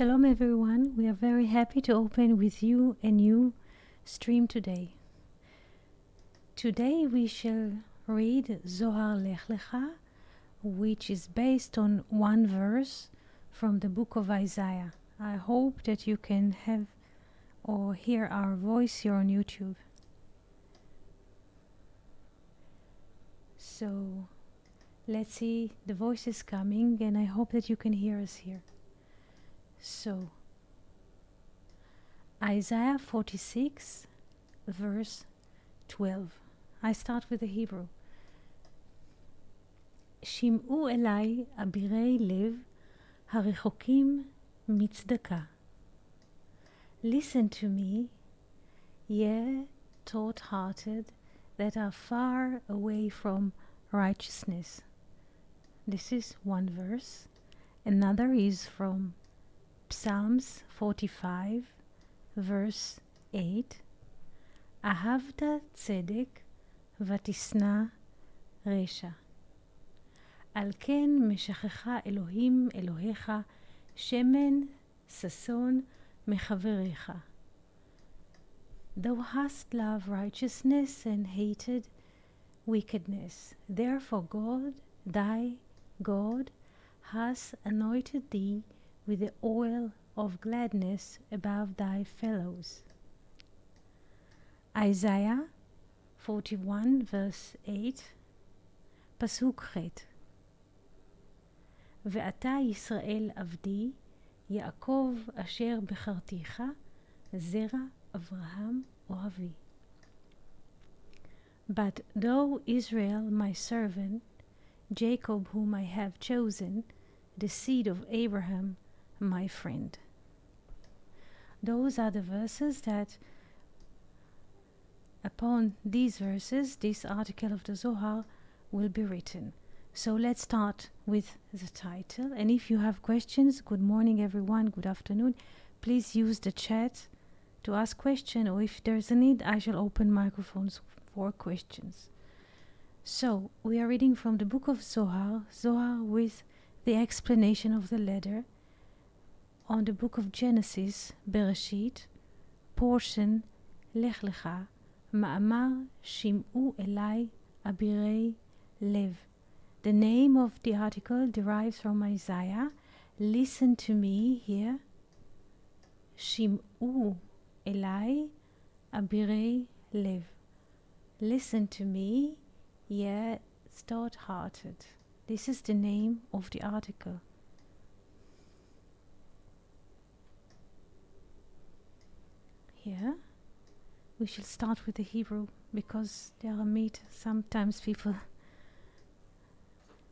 Shalom everyone, we are very happy to open with you a new stream today. Today we shall read Zohar Lech-Lecha, which is based on one verse from the book of Isaiah. I hope that you can have or hear our voice here on YouTube. So let's see, the voice is coming and I hope that you can hear us here. So, Isaiah 46, verse 12. I start with the Hebrew. שמעו אליי אבירי לב הרחוקים מצדקה. Listen to me, ye taut-hearted that are far away from righteousness. This is one verse. Another is from Psalms 45, verse 8. אהבת צדק ותשנא רשע. על כן משכך אלוהים אלוהיך שמן ששון מחבריך. Thou hast loved righteousness and hated wickedness. Therefore God, thy God, has anointed thee with the oil of gladness above thy fellows. Isaiah 41 verse 8 פסוק ח' ואתה ישראל עבדי יעקב אשר בחרתיך זרע אברהם אוהבי. But thou Israel my servant, Jacob whom I have chosen, the seed of Abraham my friend. Those are the verses that, upon these verses, this article of the Zohar will be written. So let's start with the title. And if you have questions, good morning everyone, good afternoon, please use the chat to ask questions, or if there's a need, I shall open microphones for questions. So we are reading from the book of Zohar, Zohar with the explanation of the letter, on the book of Genesis, Bereshit, portion Lech-Lecha, Ma'amar Shim'u Elai Abirei Lev. The name of the article derives from Isaiah. Listen to me here. Shim'u Elai Abirei Lev. Listen to me, ye stout-hearted. This is the name of the article. Here, we shall start with the Hebrew because the Aramaic, sometimes people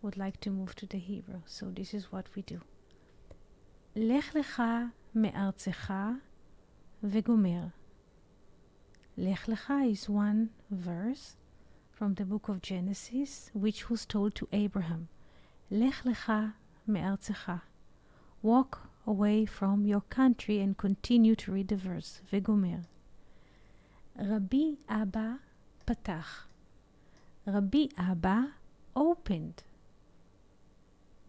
would like to move to the Hebrew. So this is what we do. Lech lecha me'artzecha vegomer. Lech lecha is one verse from the book of Genesis, which was told to Abraham. Lech lecha me'artzecha. Walk away from your country, and continue to read the verse. Vegomer. Rabbi Abba patach. Rabbi Abba opened.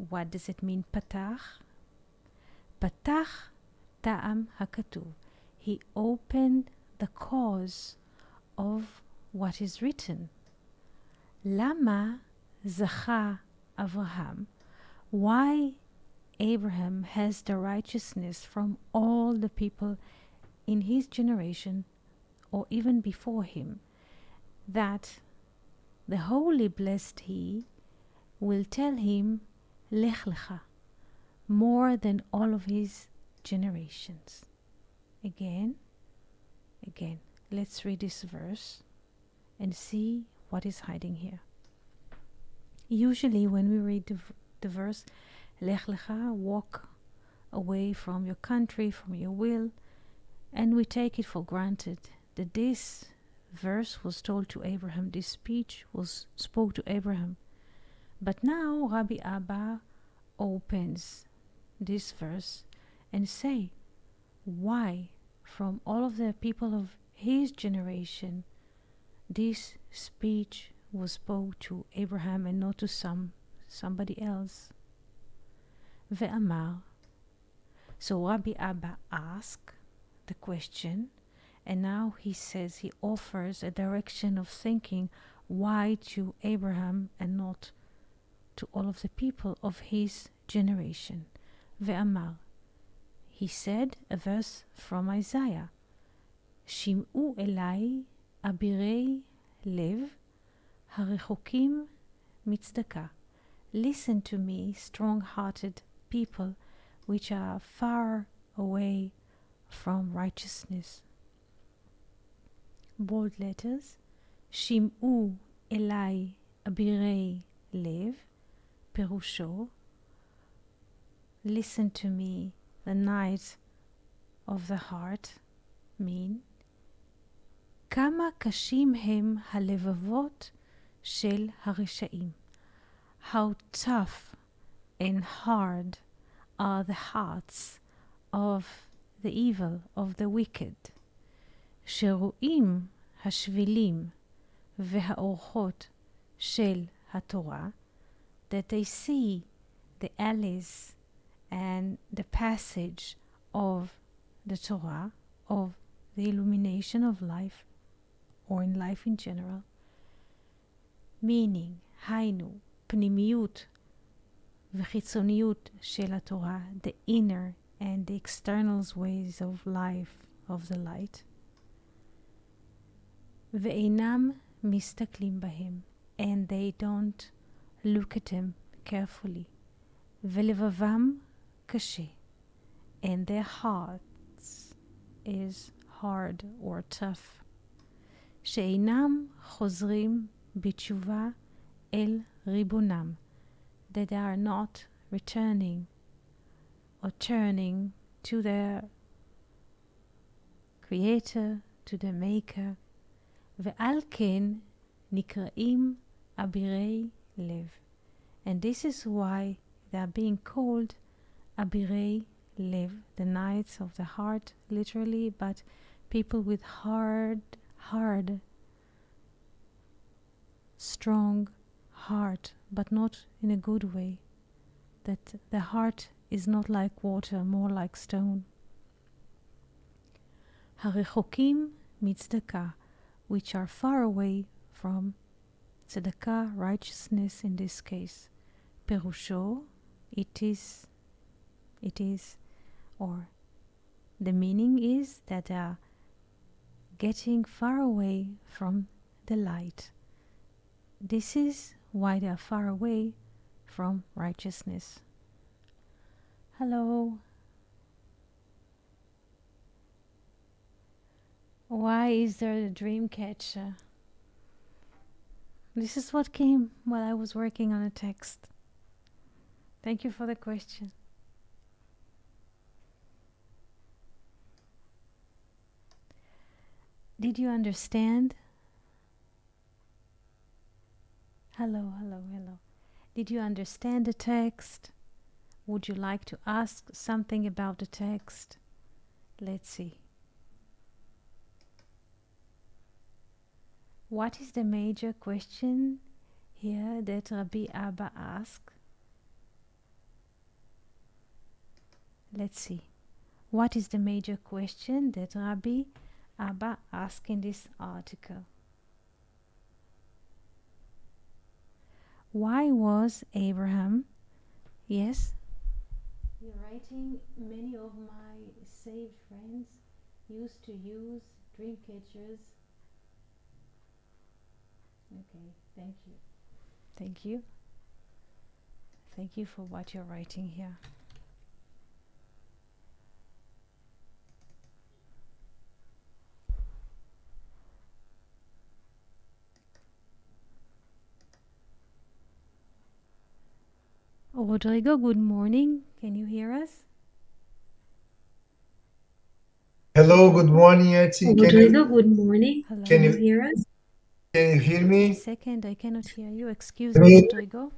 What does it mean, patach? Patach ta'am hakatuv. He opened the cause of what is written. Lama zacha Avraham. Why Abraham has the righteousness from all the people in his generation, or even before him, that the Holy Blessed He will tell him Lech Lecha, more than all of his generations. Again, let's read this verse and see what is hiding here. Usually when we read the verse Lech Lecha, walk away from your country, from your will, and we take it for granted that this verse was told to Abraham, this speech was spoke to Abraham. But now Rabbi Abba opens this verse and say, why from all of the people of his generation this speech was spoke to Abraham and not to somebody else? Ve'amar, So Rabbi Abba asked the question, and now he says he offers a direction of thinking why to Abraham and not to all of the people of his generation. Ve'amar, he said, a verse from Isaiah, Shim'u elai abirei lev harechokim mitzdaka. Listen to me, strong-hearted people, which are far away from righteousness. Bold letters. Shim'u elai abirei lev, perusho. Listen to me, the knights of the heart, mean. כמה קשים הם הלבבות של הרשעים. How tough and hard are the hearts of the evil, of the wicked. שרואים השבילים והאורחות של התורה, that they see the alleys and the passage of the Torah, of the illumination of life, or in life in general. Meaning, היינו, פנימיות וחיצוניות של התורה, the inner and the external ways of life of the light. ואינם מסתכלים בהם, and they don't look at them carefully. ולבבם קשה, and their hearts is hard or tough. שאינם חוזרים בתשובה אל ריבונם, that they are not returning or turning to their creator, to the maker, ועל כן נקראים אבירי לב. And this is why they are being called אבירי לב, the knights of the heart, literally, but people with hard, strong heart, but not in a good way. That the heart is not like water, more like stone. הרחוקים מצדקה, which are far away from tzedakah, righteousness in this case. פירושו, it is, or the meaning is that they are getting far away from the light. This is why they are far away from righteousness. Hello. Why is there a dream catcher? This is what came while I was working on a text. Thank you for the question. Did you understand? Hello. Did you understand the text? Would you like to ask something about the text? Let's see. What is the major question here that Rabbi Abba asked? Let's see. What is the major question that Rabbi Abba asked in this article? Why was Abraham? Yes? You're writing, many of my saved friends used to use dream catchers. Okay, thank you. Thank you. Thank you for what you're writing here. Rodrigo, good morning. Can you hear us? Hello, good morning, Etsy. Rodrigo, good morning. Hello. Can you hear us? Can you hear A me? second, I cannot hear you. Excuse me, Rodrigo.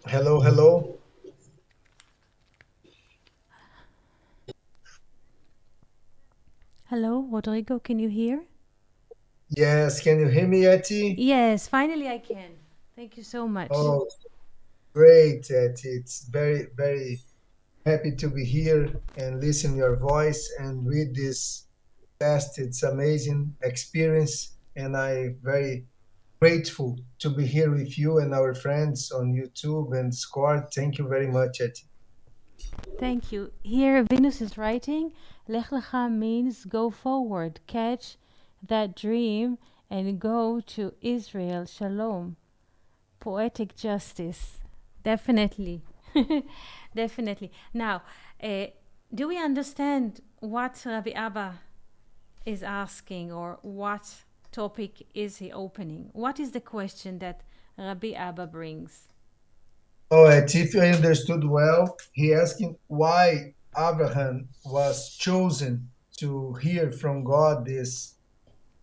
Hello. Hello, Rodrigo, can you hear? Yes, can you hear me, Etsy? Yes, finally I can. Thank you so much. Oh, Great, Eti. It's very, very happy to be here and listen your voice and read this text. It's amazing experience, and I very grateful to be here with you and our friends on YouTube and Discord. Thank you very much, Eti. Thank you. Here, Venus is writing, Lech Lecha means go forward, catch that dream, and go to Israel. Shalom. Poetic justice. Definitely. Definitely. Now, do we understand what Rabbi Abba is asking, or what topic is he opening? What is the question that Rabbi Abba brings? Oh, Eti, if I understood well, he asking why Abraham was chosen to hear from God this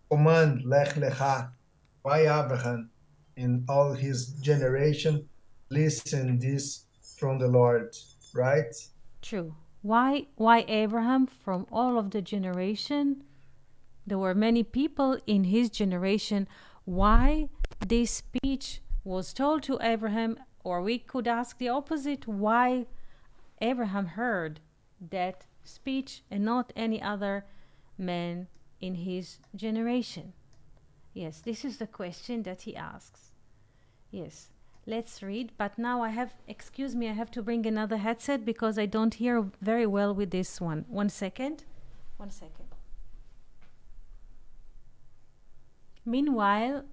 command, Lech Lecha, why Abraham in all his generation listen this from the Lord, right? True. Why Abraham from all of the generation? There were many people in his generation. Why this speech was told to Abraham, or we could ask the opposite, why Abraham heard that speech and not any other man in his generation. Yes, this is the question that he asks. Yes, let's read. But now excuse me, I have to bring another headset because I don't hear very well with this one. 1 second. 1 second. Meanwhile,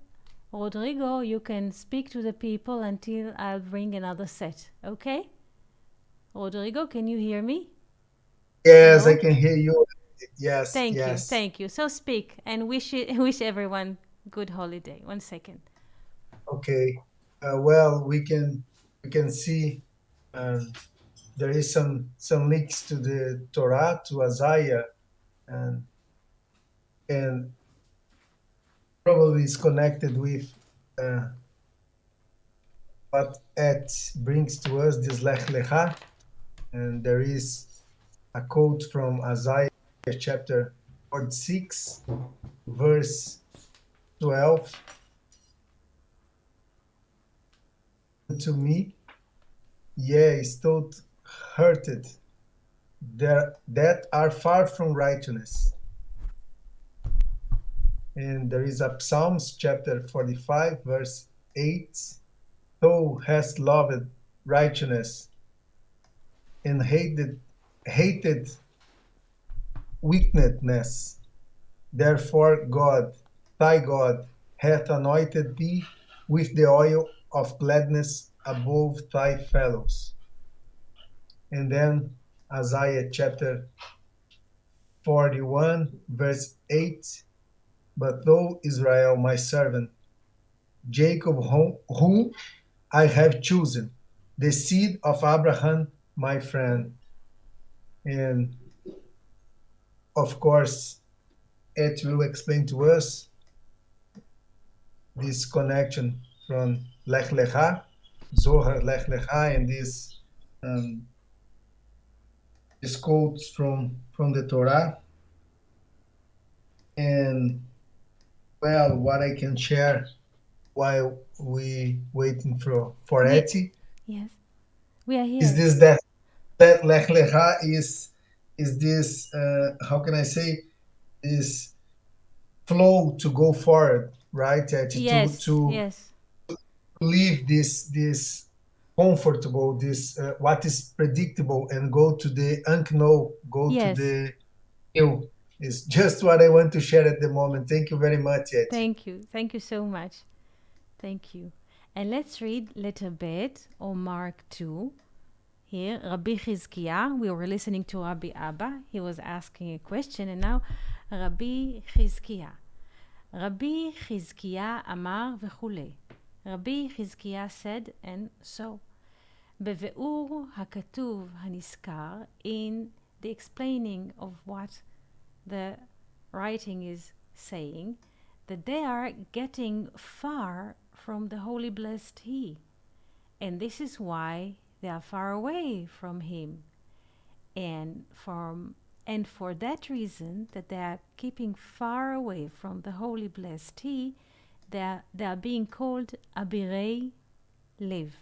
Rodrigo, you can speak to the people until I'll bring another set. Okay? Rodrigo, can you hear me? Yes, Hello? I can hear you. Yes, Thank you. yes. Thank you. So speak and wish everyone good holiday. 1 second. Okay. Well, we can see um, there is some links to the Torah, to Isaiah, and and probably is connected with uh, what it brings to us, this Lech Lecha. And there is a quote from Isaiah chapter 46, verse 12. To me, yea, stout hearted, that are far from righteousness. And there is a Psalms chapter 45, verse 8. Thou hast loved righteousness and hated wickedness. Therefore God, thy God, hath anointed thee with the oil of gladness above thy fellows. And then Isaiah chapter 41, verse 8. But thou, Israel, my servant, Jacob, whom I have chosen, the seed of Abraham, my friend. And of course, it will explain to us this connection from Lech Lecha, Zohar Lech-Lecha, and um, these quotes from the Torah. And well, what I can share while we waiting for We Eti Yes, we are is here. this that Lech Lecha is this how can I say, this flow to go forward, right? Eti, Yes, to yes, leave this comfortable, this what is predictable, and go to the unknown, go to yes. the new. Is just what I want to share at the moment. Thank you very much, Eti. Thank you. Thank you so much. Thank you. And let's read letter Bet, or Mark 2. Here, Rabbi Chizkiah. We were listening to Rabbi Abba. He was asking a question, and now Rabbi Chizkiah. Rabbi Chizkiah Amar וכולי. Rabbi Chizkiah said, and so. בביאור הכתוב הנזכר, in the explaining of what the writing is saying, that they are getting far from the Holy Blessed He. And this is why they are far away from Him. And for that reason, that they are keeping far away from the Holy Blessed He, they are being called Abirei Lev.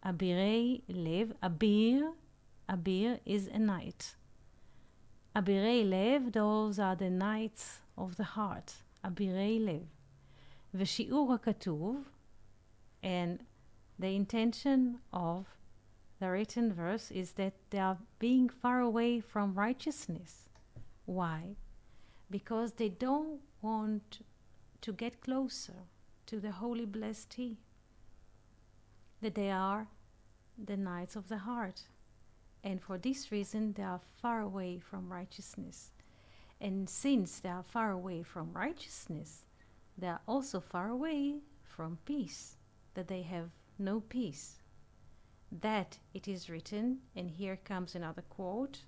Abirei Lev. Abir is a knight. Abirei Lev, those are the knights of the heart. Abirei Lev. V'shi'ur HaKatuv, and the intention of the written verse is that they are being far away from righteousness. Why? Because they don't want to get closer to the Holy Blessed He. That they are the knights of the heart. And for this reason, they are far away from righteousness. And since they are far away from righteousness, they are also far away from peace, that they have no peace. That it is written, and here comes another quote,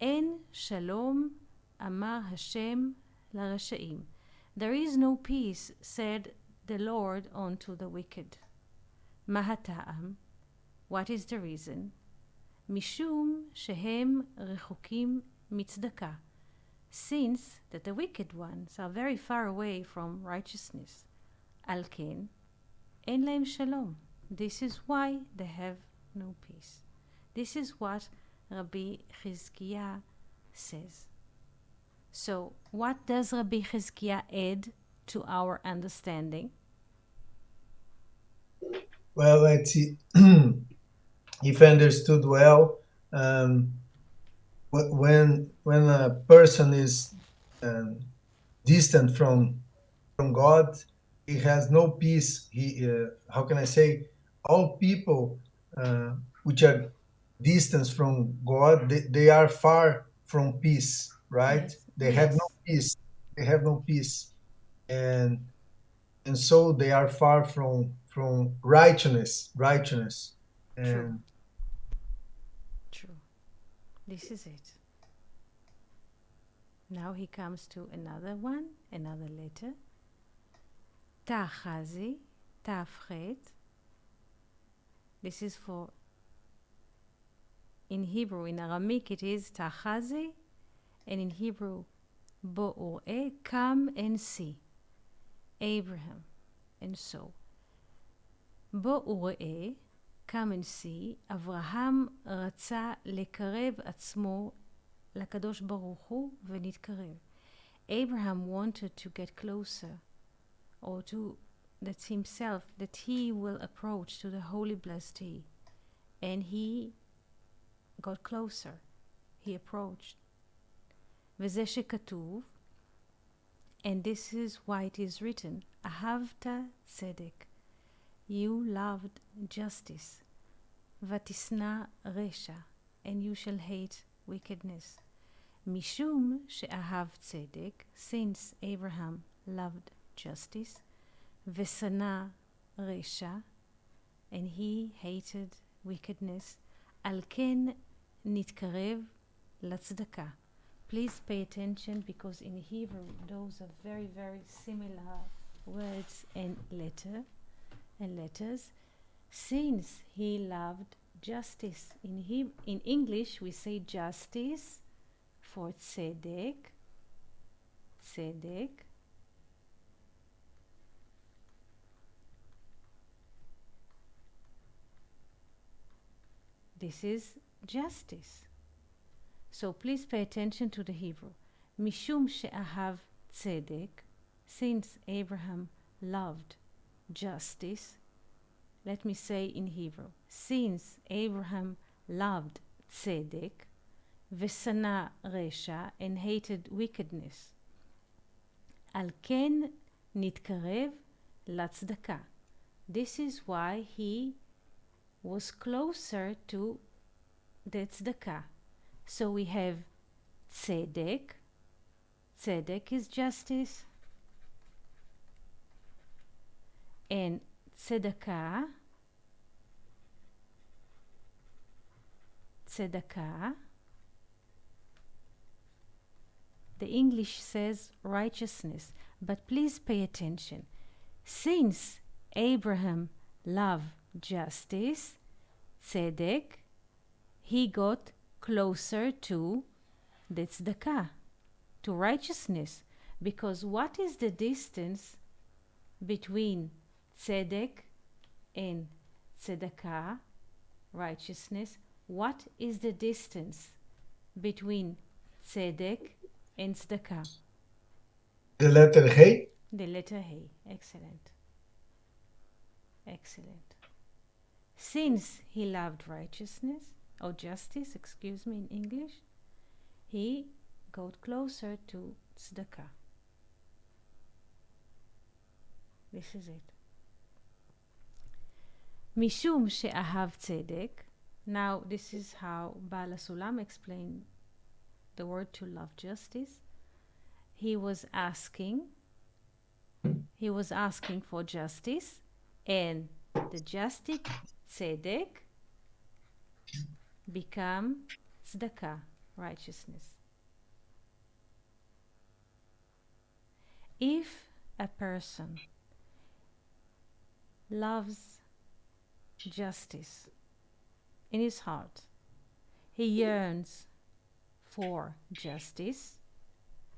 En shalom amar Hashem larashaim. There is no peace, said the Lord unto the wicked. Mahata'am, what is the reason? Mishum shehem rechukim mitzdaka, since that the wicked ones are very far away from righteousness. Al ken, en lahem shalom. This is why they have no peace. This is what Rabbi Chizkiah says. So, what does Rabbi Chizkiah add to our understanding? Well, let's see. If I understood well, when a person is distant from God, he has no peace. He how can I say? All people which are distant from God, they are far from peace, right? Yes. They have no Yes. peace. They have no peace, and so they are far from righteousness. True. And True. This is it. Now he comes to another one, another letter. Tachazi, Tafchet. This is for, in Hebrew, in Aramaic it is Tachazi, and in Hebrew, Bo'ur'e, come and see. Abraham. And so, Bo'ur'e, come and see, אברהם רצה לקרב עצמו לקדוש ברוך הוא ונתקרב. Abraham wanted to get closer, or to that himself, that he will approach to the Holy Blessed He. And he got closer. He approached. וזה שכתוב, and this is why it is written, אהבת צדק. You loved justice. ותשנא רשע, and you shall hate wickedness. משום שאהב צדק, since Abraham loved justice, ושנא רשע, and he hated wickedness, על כן נתקרב לצדקה. Please pay attention, because in Hebrew those are very, very similar words and letters. Since he loved justice, in English we say justice for tzedek. This is justice. So please pay attention to the Hebrew. Mishum she'ahav tzedek, since Abraham loved justice. Let me say in Hebrew, since Abraham loved tzedek, ושנא רשע, and hated wickedness. על כן נתקרב לצדקה. This is why he was closer to the tzedakah. So we have tzedek. Tzedek is justice. And tzedakah. The English says righteousness, but please pay attention. Since Abraham loved justice, tzedek, he got closer to the tzedakah, to righteousness. Because what is the distance between tzedek and tzedakah, righteousness, what is the distance between tzedek and tzedakah? The letter Hey. The letter He. Excellent. Excellent. Since he loved righteousness, or justice, excuse me, in English, he got closer to tzedakah. This is it. Mishum she'ahav tzedek. Now, this is how Baal HaSulam explained the word to love justice. He was asking for justice, and the justice, tzedek, become tzedakah, righteousness. If a person loves justice in his heart, he yearns for justice,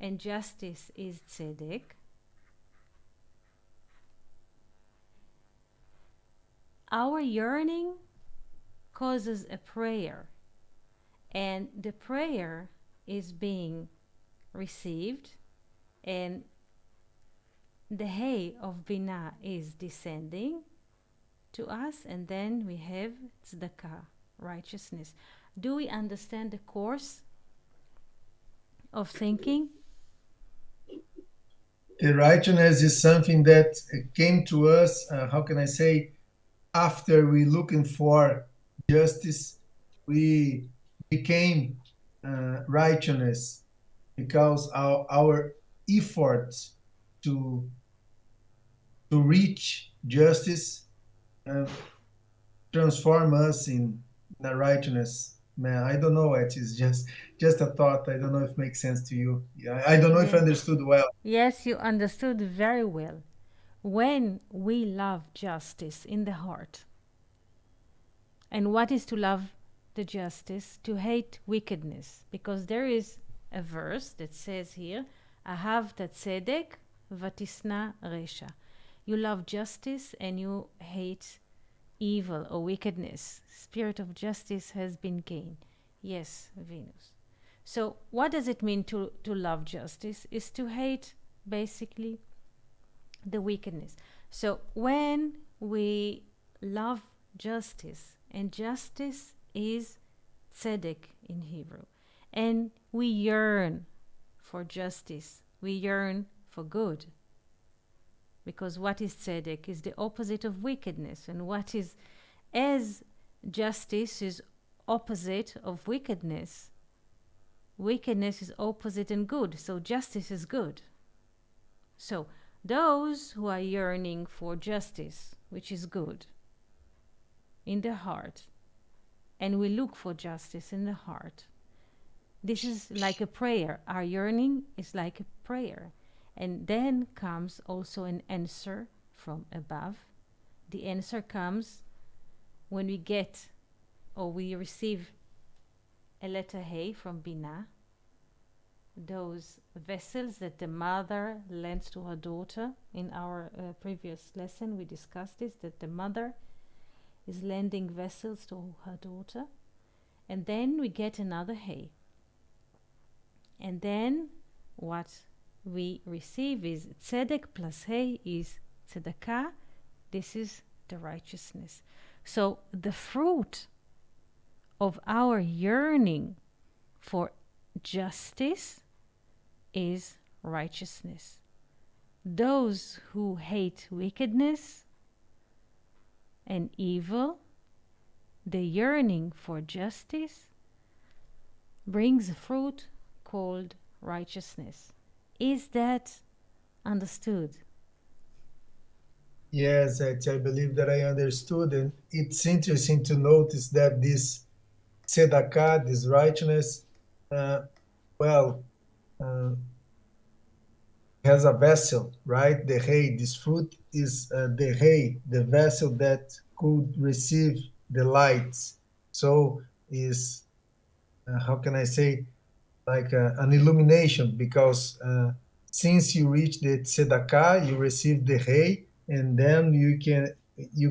and justice is tzedek, our yearning causes a prayer, and the prayer is being received, and the Hay of Binah is descending to us, and then we have tzedakah, righteousness. Do we understand the course of thinking? The righteousness is something that came to us, how can I say, after we looking for justice, we became righteousness because our efforts to reach justice transform us in a righteousness. Man, I don't know. It is just a thought. I don't know if it makes sense to you. I don't know if I understood well. Yes, you understood very well. When we love justice in the heart, and what is to love the justice? To hate wickedness, because there is a verse that says here, Ahavta tzedek vatisna resha. You love justice and you hate evil or wickedness. Spirit of justice has been gained. Yes, Venus. So what does it mean to love justice? Is to hate basically the wickedness. So when we love justice, and justice is tzedek in Hebrew, and we yearn for justice, we yearn for good, because what is tzedek is the opposite of wickedness, and what is, as justice is opposite of wickedness, wickedness is opposite and good, so justice is good. So those who are yearning for justice, which is good, in the heart, and we look for justice in the heart, this is like a prayer. Our yearning is like a prayer. And then comes also an answer from above. The answer comes when we get or we receive a letter Hey from Binah, those vessels that the mother lends to her daughter. In our previous lesson, we discussed this, that the mother is lending vessels to her daughter. And then we get another Hey. And then what we receive is tzedek plus Hey is tzedakah. This is the righteousness. So the fruit of our yearning for justice is righteousness. Those who hate wickedness and evil, the yearning for justice brings a fruit called righteousness. Is that understood? Yes, I believe that I understood. And it's interesting to notice that this tzedakah, this righteousness, has a vessel, right? The hay, this fruit is the hay, the vessel that could receive the lights. So is, how can I say, like an illumination, because since you reach the tzedakah, you receive the hay, and then you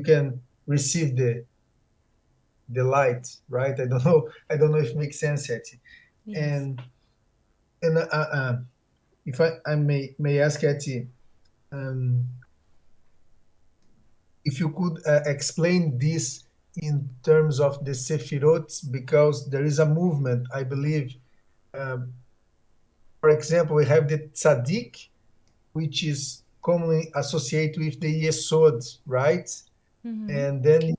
can receive the light, right? I don't know. I don't know if it makes sense yet. Yes. And if I may ask Etty, if you could explain this in terms of the Sefirot, because there is a movement, I believe. For example, we have the Tzaddik, which is commonly associated with the Yesod, right? And then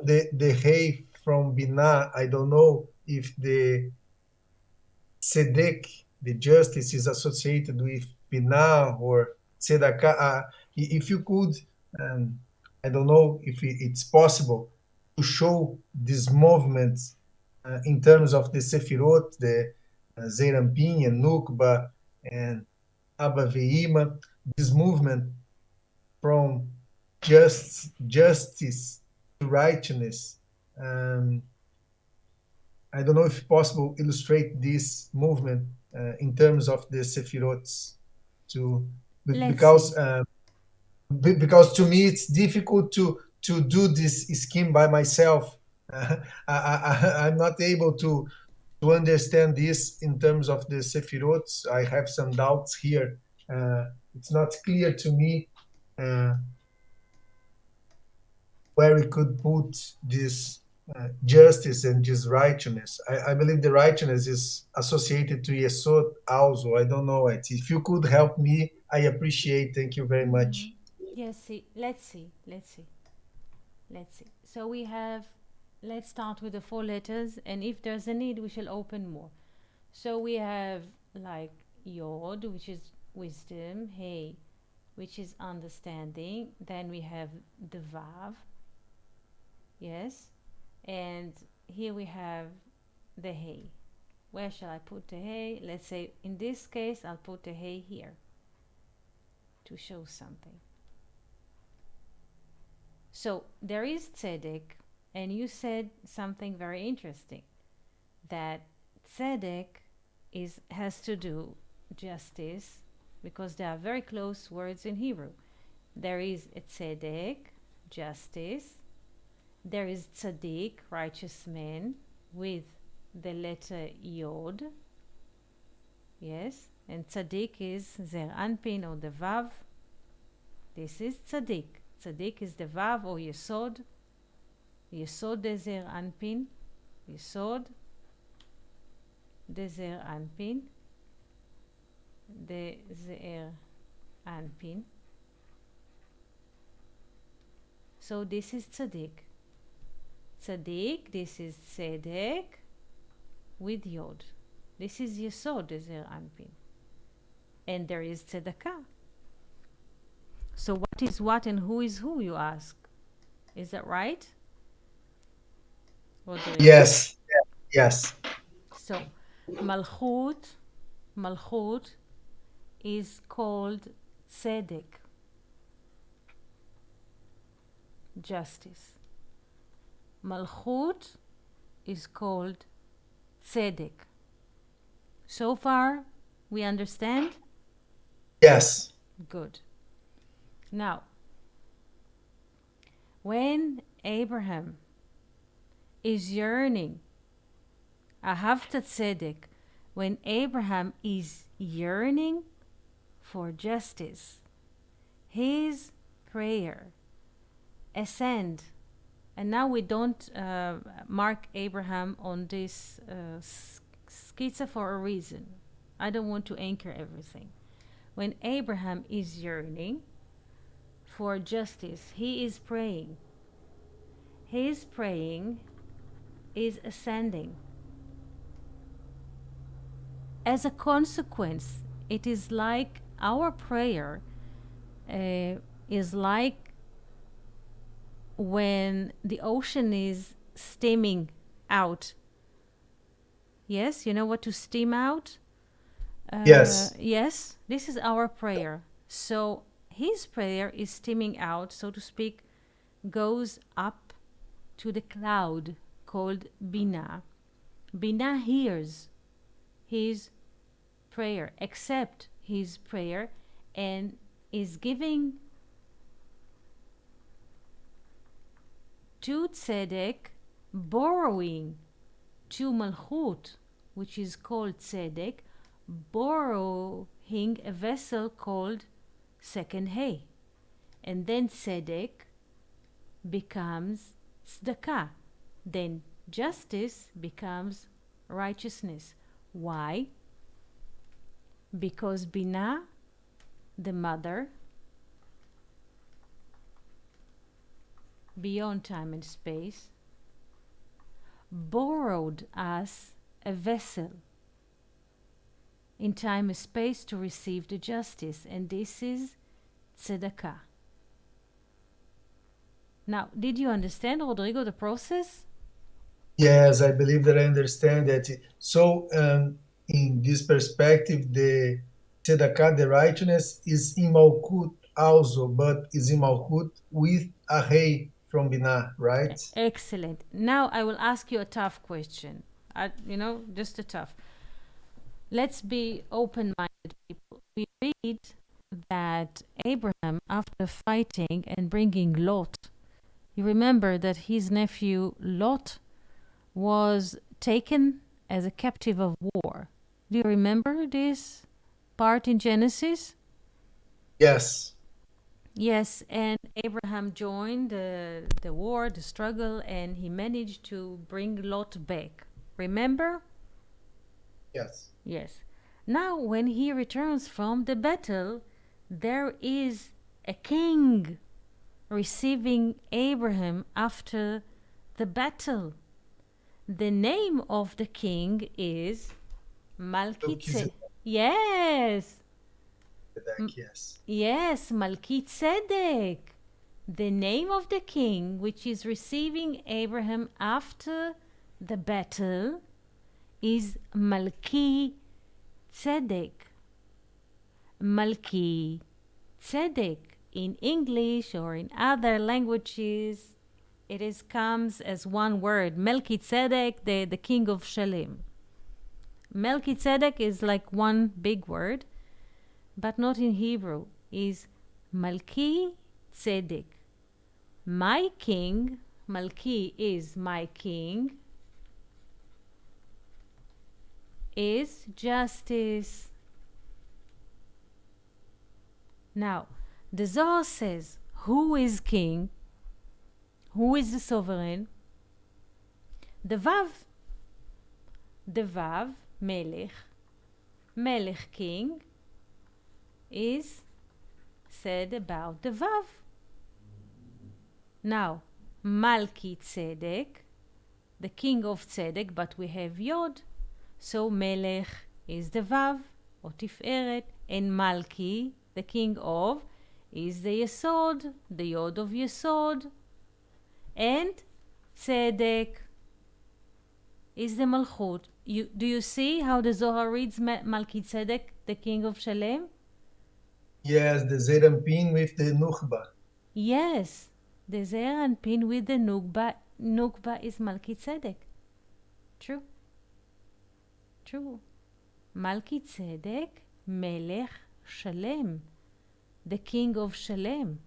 the Hey from Binah, I don't know if the Tzedek, the justice, is associated with Binah or Tzedakah. If you could, I don't know if it's possible to show this movement in terms of the Sefirot, the Zeir Anpin and Nukba and Abba Ve'ima, this movement from justice to righteousness. I don't know if possible illustrate this movement in terms of the Sefirot to because because to me it's difficult to do this scheme by myself. I'm not able to understand this in terms of the Sefirot. I have some doubts here. It's not clear to me where we could put this justice and this righteousness. I believe the righteousness is associated to Yesod also. I don't know it. If you could help me, I appreciate. Thank you very much. Yes, let's see. So we have, let's start with the 4 letters, and if there's a need, we shall open more. So we have like Yod, which is wisdom, Hey, which is understanding. Then we have the Vav, yes, and here we have the Hey. Where shall I put the Hey? Let's say in this case, I'll put the Hey here to show something. So there is tzedek, and you said something very interesting, that tzedek has to do justice, because they are very close words in Hebrew. There is a tzedek, justice. There is tzaddik, righteous man, with the letter Yod. Yes, and tzaddik is Zeir Anpin or the Vav. This is tzaddik. Tzaddik is the Vav or Yesod. Yesod de Zeir Anpin. Yesod de Zeir Anpin. De Zeir Anpin. So this is tzaddik. Tzaddik, this is tzedek with Yod. This is Yesod de Zeir Anpin. And there is tzedakah. So what is what and who is who, you ask? Is that right? Yes. Yes. So Malchut is called tzedek, justice. Malchut is called tzedek. So far, we understand? Yes. Good. Now, when Abraham is yearning, Ahavta Tzedek, when Abraham is yearning for justice, his prayer ascend. And now we don't mark Abraham on this skizza for a reason. I don't want to anchor everything. When Abraham is yearning for justice, he is praying. His praying is ascending. As a consequence, it is like our prayer is like when the ocean is steaming out. Yes, you know what to steam out? Yes. Yes, this is our prayer. So his prayer is steaming out, so to speak, goes up to the cloud called Binah. Binah hears his prayer, accept his prayer, and is giving to tzedek, borrowing, to malchut, which is called tzedek, borrowing a vessel called second hay. And then tzedek becomes tzedakah. Then justice becomes righteousness. Why? Because Binah, the mother, beyond time and space, borrowed us a vessel in time and space to receive the justice, and this is tzedakah. Now, did you understand, Rodrigo, the process? Yes, I believe that I understand that. So, in this perspective, the tzedakah, the righteousness, is in Malkut also, but is in Malkut with a hay from Binah, right? Excellent. Now I will ask you a tough question. Just a tough. Let's be open-minded people. We read that Abraham, after fighting and bringing Lot, you remember that his nephew Lot was taken as a captive of war. Do you remember this part in Genesis? Yes. Yes, and Abraham joined the war, the struggle, and he managed to bring Lot back. Remember? Yes. Yes. Now, when he returns from the battle, there is a king receiving Abraham after the battle. The name of the king is Melchizedek. Yes. Yes. Yes, Melchizedek. The name of the king which is receiving Abraham after the battle is Melchizedek. Melchizedek. In English or in other languages, it comes as one word. Melchizedek, the king of Shalem. Melchizedek is like one big word, but not in Hebrew. Is Melchizedek. My king, Malki is my king, is justice. Now, the Zohar says, who is king? Who is the sovereign? The Vav, Melech, Melech king, is said about the Vav. Now, Malki Tzedek, the king of Tzedek, but we have Yod, so Melech is the Vav, or Tiferet, and Malki, the king of, is the Yesod, the Yod of Yesod, and Tzedek is the Malchut. Do you see how the Zohar reads Malki Tzedek, the king of Shalem? Yes, the Zerampin with the Nuchba. Yes, the Zeir and Pin with the Nukba. Nukba is Malki Tzedek. True. True. Malki Tzedek, Melech Shalem, the king of Shalem.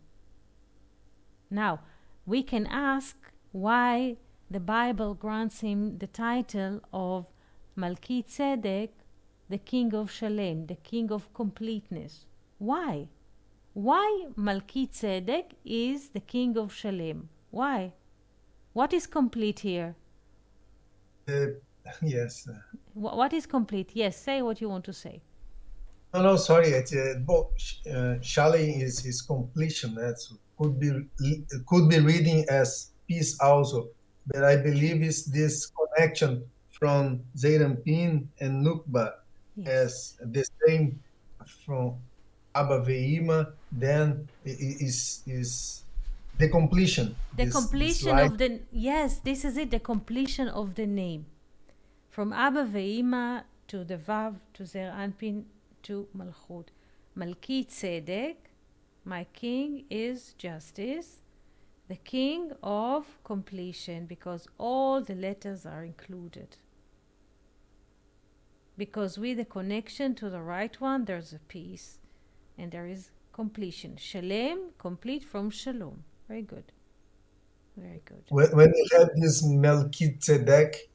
Now, we can ask why the Bible grants him the title of Malki Tzedek, the king of Shalem, the king of completeness. Why? Why Malki Tzedek is the king of Shalem? Why? What is complete here? Yes. What is complete? Yes, say what you want to say. No, sorry. Shalom is his completion. That could be reading as peace also, but I believe it's this connection from Zeirampin and Nukba as the same from Abba Veima. Then is the completion. The completion of the this is it. The completion of the name, from Abba Veima to the Vav to Zer Anpin to Malchut. Malki Tzedek, my king is justice, the king of completion, because all the letters are included. Because with the connection to the right one, there's a peace and there is completion. Shalem, complete from Shalom. Very good. Very good. When you have this Melchizedek,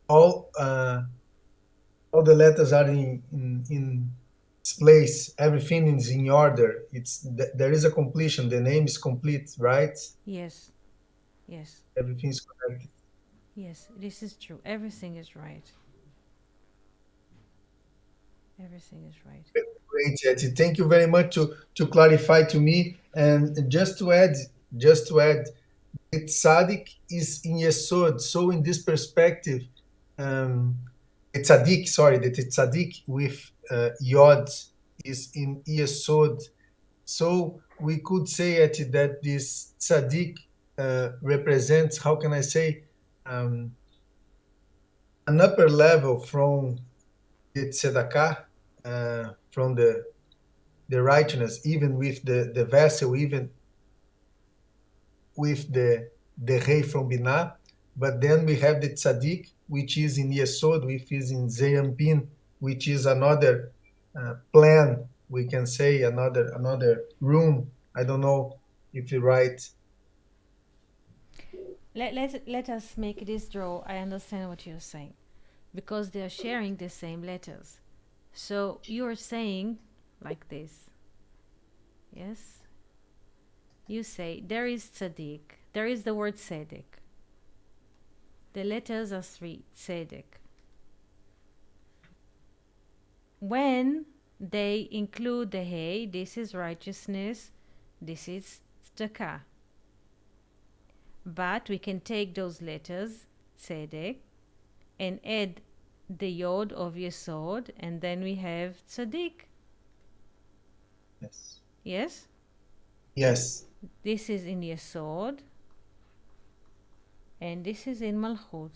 all uh, all the letters are in its place. Everything is in order. There is a completion. The name is complete, right? Yes, yes, Everything is connected. yes. This is true. Everything is right. Everything is right. Great, Jetty. Thank you very much to clarify to me. And just to add, the tzaddik is in Yesod. So in this perspective, um, the tzaddik, sorry, the tzaddik with yod is in Yesod. So we could say that this tzaddik represents, how can I say, an upper level from the tzedakah, from the righteousness, even with the vessel, even with the rei from Binah. But then we have the tzaddik, which is in Yesod, which is in Zeyampin, which is another plan, we can say, another room. I don't know if you're right. Let us make this draw. I understand what you're saying. Because they are sharing the same letters. So you're saying like this. Yes? You say, there is tzaddik. There is the word tzedek. The letters are three, tzedek. When they include the hey, this is righteousness, this is tzedakah. But we can take those letters, tzedek, and add the yod of Yesod, and then we have tzaddik. Yes. Yes? Yes. This is in Yesod, and this is in Malchut.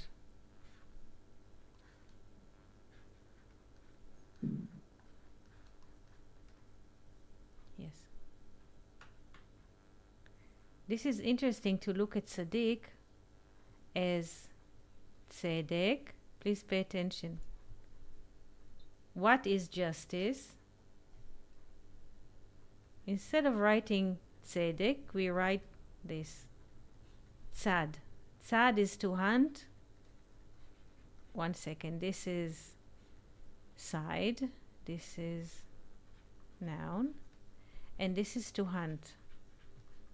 Yes. This is interesting to look at tzaddik as tzedek. Please pay attention. What is justice? Instead of writing tzedek, we write this. Tzad. Tzad is to hunt. 1 second. This is side. This is noun. And this is to hunt.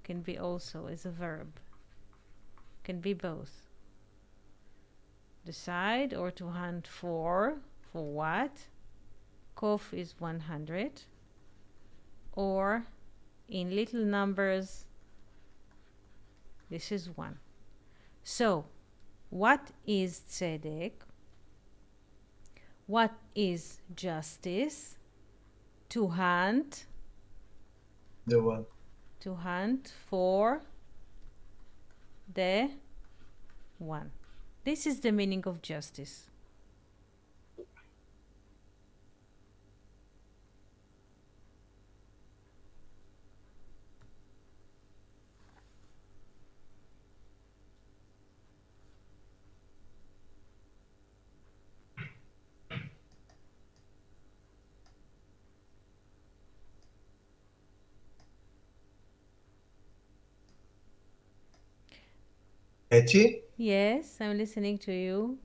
Can be also as a verb. Can be both. Decide or to hunt for what? Kof is 100. Or in little numbers, this is 1. So, what is tzedek? What is justice? To hunt. The one. To hunt for the one. This is the meaning of justice. Etty? Yes, I'm listening to you.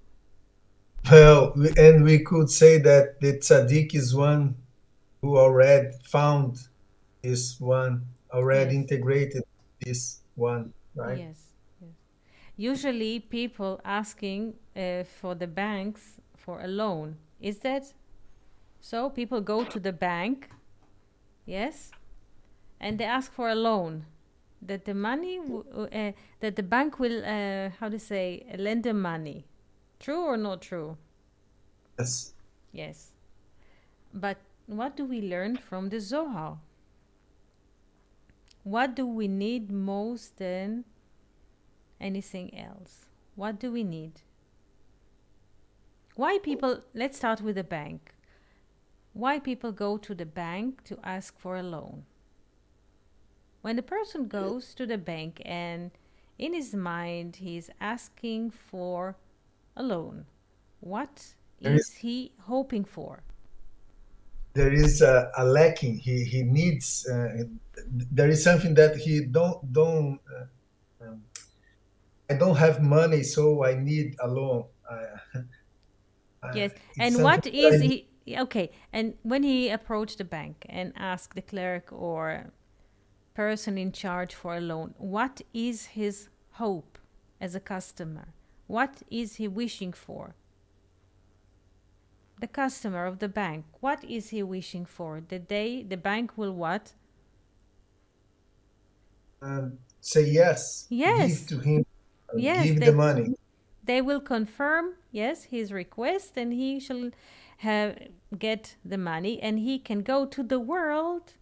Well, and we could say that the tzaddik is one who already found this one, already Yes. integrated this one, right? Yes. Usually people asking for the banks for a loan. Is that so? People go to the bank, yes, and they ask for a loan. That the money, that the bank will, how to say, lend them money. True or not true? Yes. Yes. But what do we learn from the Zohar? What do we need most than anything else? What do we need? Why people, let's start with the bank. Why people go to the bank to ask for a loan? When the person goes to the bank and in his mind he's asking for a loan, what is he hoping for? There is a lacking. He needs. There is something that he don't I don't have money, so I need a loan. Yes. It's And something what that is I need. he? Okay. And when he approached the bank and asked the clerk or person in charge for a loan, what is his hope as a customer? What is he wishing for? The customer of the bank, what is he wishing for? The bank will what? Say yes, give Yes. to him, Yes, give the money. they will confirm, yes, his request, and he shall have get the money, and he can go to the world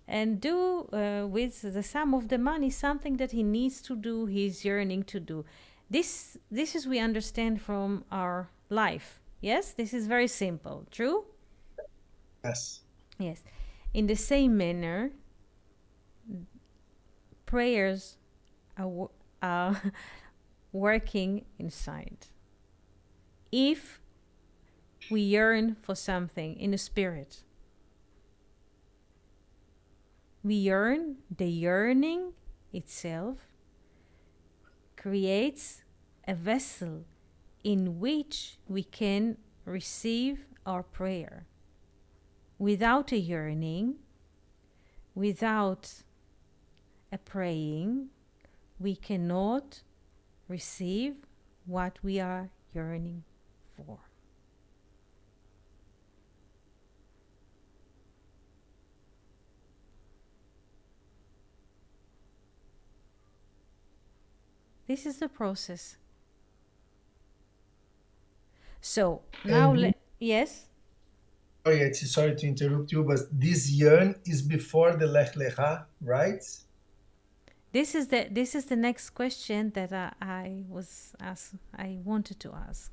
and do with the sum of the money something that he needs to do, he's yearning to do. This is we understand from our life. Yes, this is very simple. True? Yes. Yes. In the same manner, prayers are working inside. If we yearn for something in the spirit, we yearn, the yearning itself creates a vessel in which we can receive our prayer. Without a yearning, without a praying, we cannot receive what we are yearning for. This is the process. So now, And yes, sorry to interrupt you, but this yearn is before the Lech Lecha, right? this is the next question that I wanted to ask.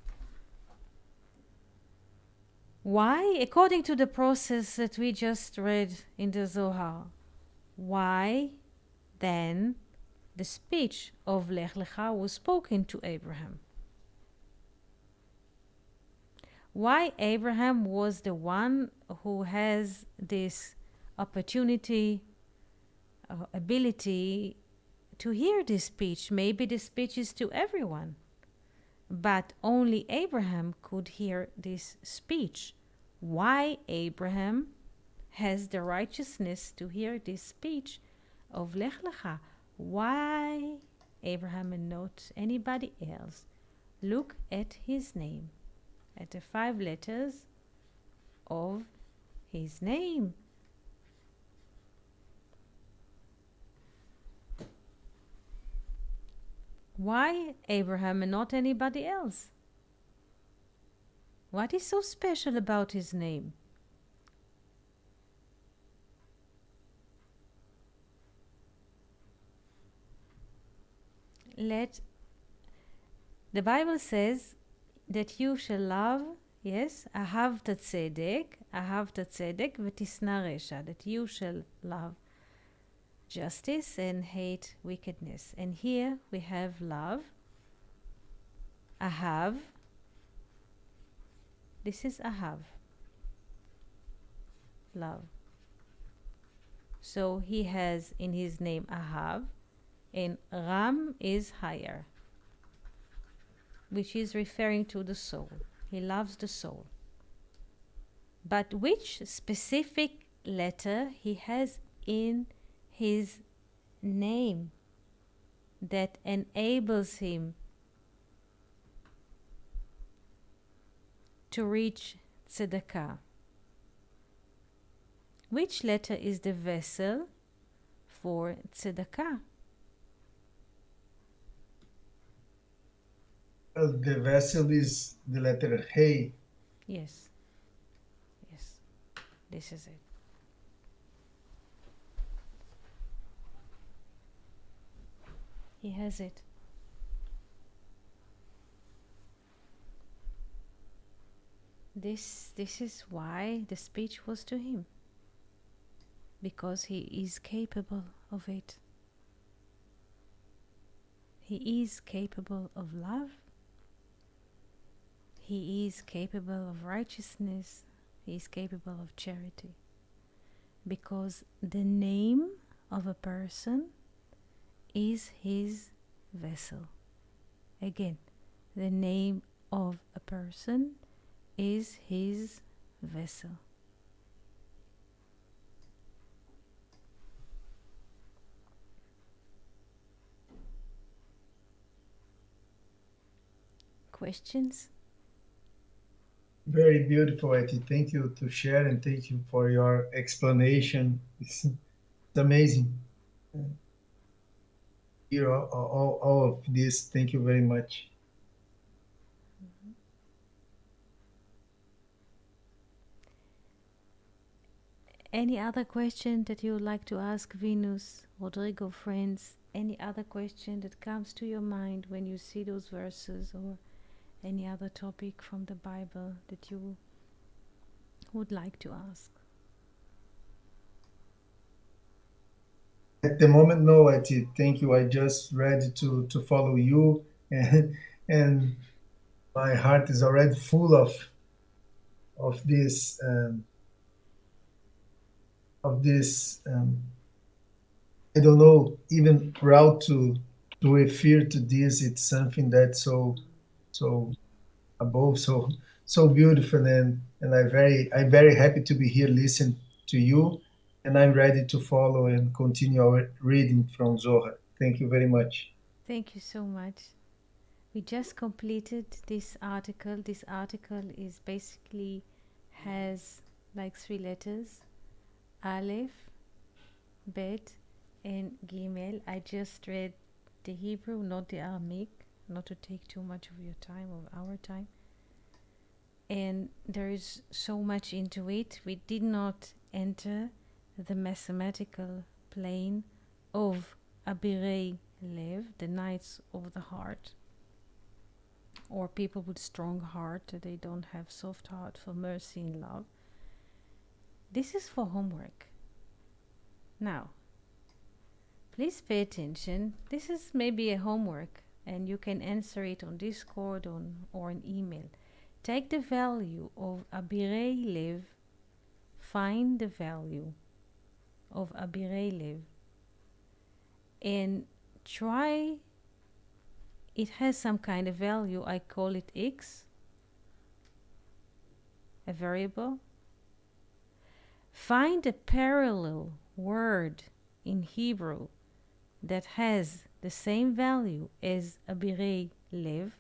Why, according to the process that we just read in the Zohar, why then the speech of Lech Lecha was spoken to Abraham? Why Abraham was the one who has this opportunity, ability to hear this speech? Maybe the speech is to everyone, but only Abraham could hear this speech. Why Abraham has the righteousness to hear this speech of Lech Lecha? Why Abraham and not anybody else? Look at his name, at the 5 letters of his name. Why Abraham and not anybody else? What is so special about his name? The Bible says that you shall love, yes, ahavta tzedek v'tisna resha, that you shall love justice and hate wickedness. And here we have love, ahav. This is ahav, love. So he has in his name ahav, and ram is higher, which is referring to the soul. He loves the soul. But which specific letter he has in his name that enables him to reach tzedakah? Which letter is the vessel for tzedakah? The vessel is the letter Hey. Yes. Yes. This is it. He has it. This is why the speech was to him. Because he is capable of it. He is capable of love. He is capable of righteousness. He is capable of charity. Because the name of a person is his vessel. Again, the name of a person is his vessel. Questions? Very beautiful, Eti. Thank you to share and thank you for your explanation. It's amazing. Hear all of this. Thank you very much. Any other question that you would like to ask Venus, Rodrigo, friends? Any other question that comes to your mind when you see those verses, or any other topic from the Bible that you would like to ask? At the moment, no, Eti. Thank you. I just ready to follow you, and my heart is already full of this I don't know, even proud to refer to this. It's something that's so above, so beautiful, and I'm very happy to be here listening to you, and I'm ready to follow and continue our reading from Zohar. Thank you very much. Thank you so much. We just completed this article. This article is basically has like 3 letters: Aleph, Bet, and Gimel. I just read the Hebrew, not the Aramaic, not to take too much of your time, of our time. And there is so much into it. We did not enter the mathematical plane of Abirei Lev, the Knights of the Heart, or people with strong heart, they don't have soft heart for mercy and love. This is for homework. Now, please pay attention. This is maybe a homework, and you can answer it on Discord or an email. Take the value of Abirei Lev, find the value of Abirei Lev, and try. It has some kind of value. I call it x, a variable. Find a parallel word in Hebrew that has the same value as Abirei Lev,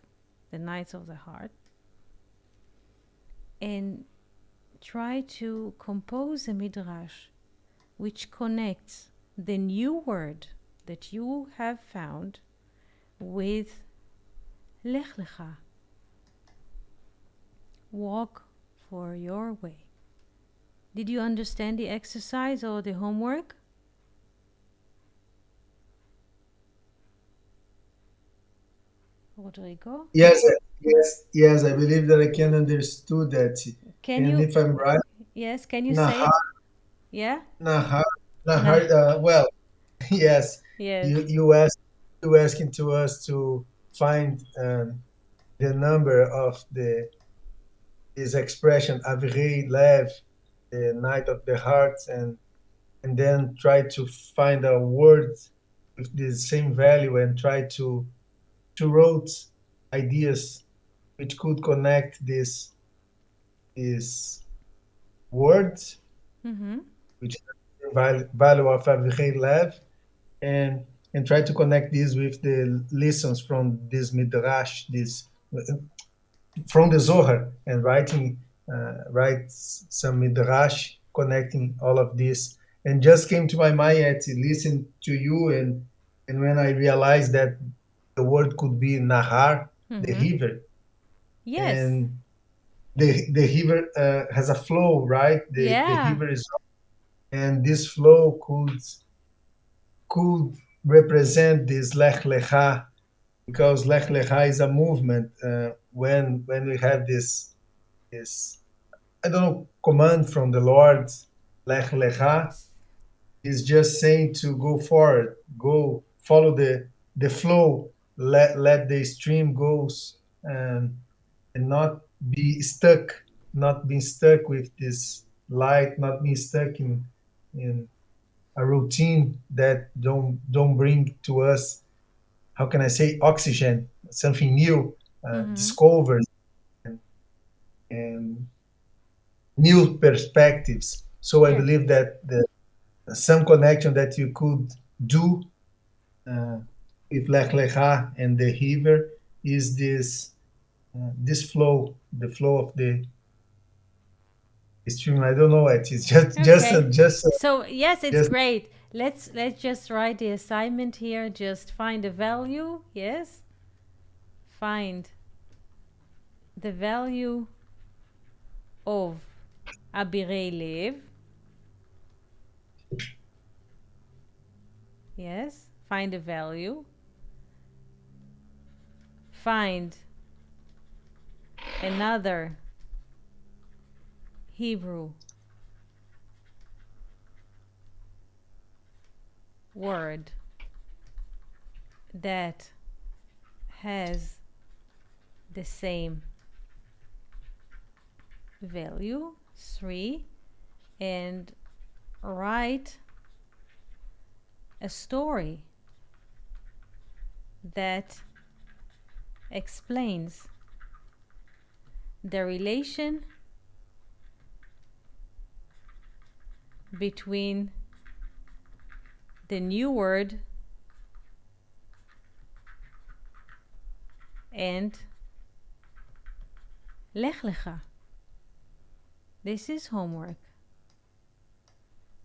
the Knights of the Heart, and try to compose a midrash which connects the new word that you have found with Lech Lecha. Walk for your way. Did you understand the exercise or the homework? Rodrigo? Yes. I believe that I can understood that. Can And you, if I'm right, yes, can you say Nahar, it? Yeah? Nahar, Nah. Nahar. Well, yes. Yes. You asking to us to find the number of this expression Avrei Lev, the night of the heart, and then try to find a word with the same value and try to wrote ideas which could connect this words, Mm-hmm. which is the value of Avrei Lev, and try to connect this with the lessons from this midrash, this from the Zohar, and write some midrash connecting all of this. And just came to my mind to listen to you, and when I realized that the word could be Nahar, the Mm-hmm. river, Yes. and the river has a flow, right? The Yeah. river is, and this flow could represent this Lech Lecha, because Lech Lecha is a movement. When we have this I don't know command from the Lord, Lech Lecha is just saying to go forward, go follow the flow, let the stream goes, and not be stuck, not being stuck with this light, not being stuck in a routine that don't bring to us, how can I say, oxygen, something new, discovered, and new perspectives. So I Yes. believe that some connection that you could do with Lech Lecha and the Hebrew is this flow, the flow of the stream. I don't know what it's Okay. just So yes, it's just great. Let's just write the assignment here. Just find a value. Yes. Find the value of Abirei Lev. Yes. Find a value. Find another Hebrew word that has the same value, 3, and write a story that explains the relation between the new word and Lech Lecha. This is homework.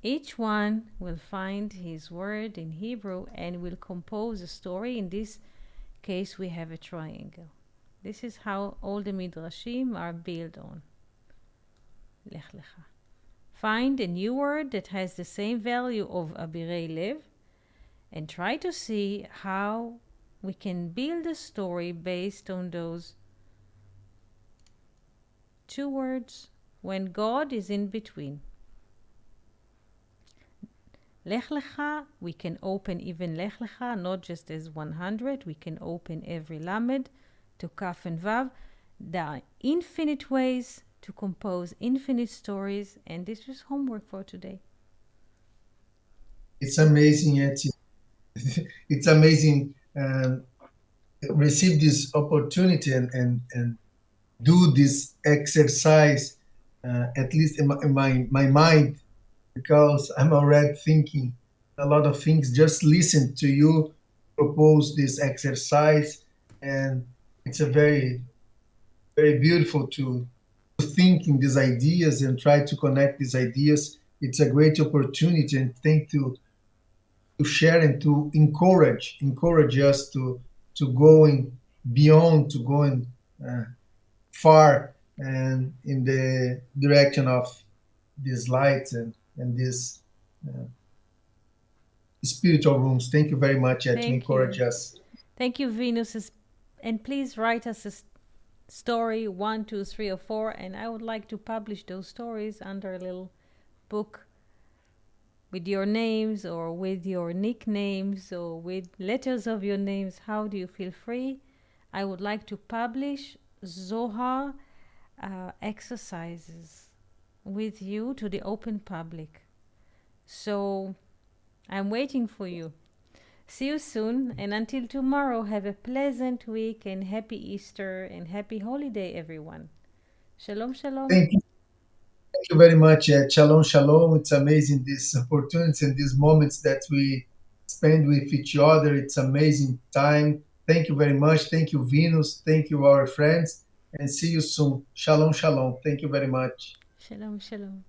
Each one will find his word in Hebrew and will compose a story. In this case, we have a triangle. This is how all the midrashim are built on. Lech Lecha. Find a new word that has the same value of Abirei Lev and try to see how we can build a story based on those two words when God is in between. Lech Lecha, we can open even Lech Lecha, not just as 100. We can open every Lamed to Kaf and Vav. There are infinite ways to compose infinite stories, and this is homework for today. it's amazing. It's amazing. Receive this opportunity and do this exercise, at least in my mind, because I'm already thinking a lot of things. Just listen to you propose this exercise, and it's a very beautiful to think in these ideas and try to connect these ideas. It's a great opportunity, and thank to share and to encourage us to going beyond, to going far and in the direction of this light and this spiritual rooms. Thank you very much to Thank encourage you. us. Thank you, Venus. And please write us a story 1, 2, 3, or 4. And I would like to publish those stories under a little book with your names or with your nicknames or with letters of your names. How do you feel free? I would like to publish Zohar exercises with you to the open public. So I'm waiting for you. See you soon, and until tomorrow, have a pleasant week and happy Easter and happy holiday, everyone. Shalom, shalom. Thank you very much. Shalom, shalom. It's amazing these opportunities and these moments that we spend with each other. It's amazing time. Thank you very much. Thank you, Venus. Thank you, our friends. And see you soon. Shalom, shalom. Thank you very much. Shalom, shalom.